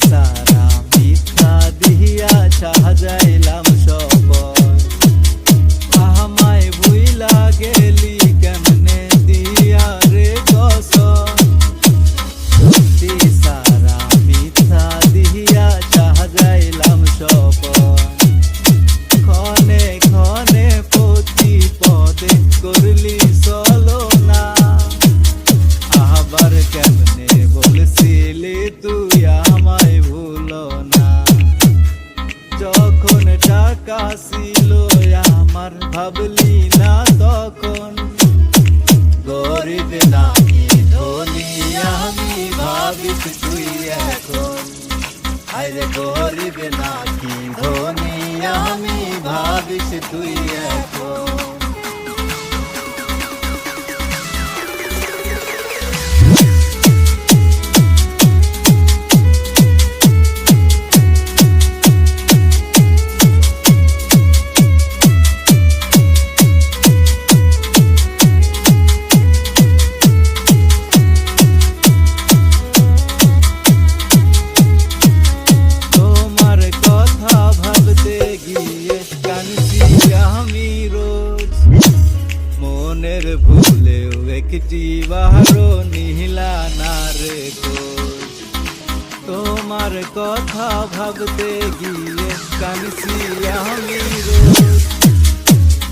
সারা মিথ্যা দিয়া সাজাইলাম স্বপন, আমায় ভুইলা গেলি কেমনে দিয়া রে কসম। সত্যি সারা মিথ্যা দিয়া সাজাইলাম স্বপন, ক্ষণে ক্ষণে প্রতি পদে করলি চলো না। আবার কেমনে বলছিলি তুই আমায় ভুলো না, যখন টাকা ছিল আমার ভাবলি না তখন। গরিব নাকি ধনী আমি ভাবিস তুই এখন, আরে গরিব নাকি ধনী আমি ভাবিস তুই এখন। মনের ভুলেও একটি বারো নিহিলা না রে কোষ, তোমার কথা ভাবতে গিয়ে কানছি আমি রোজ।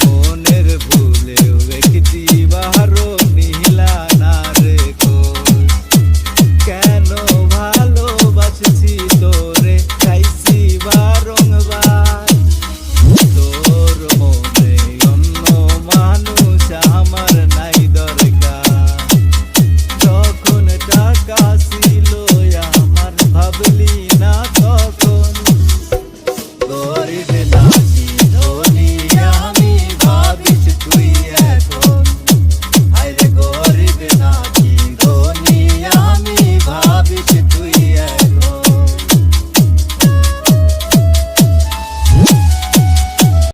মনের ভুলেও একটি বারো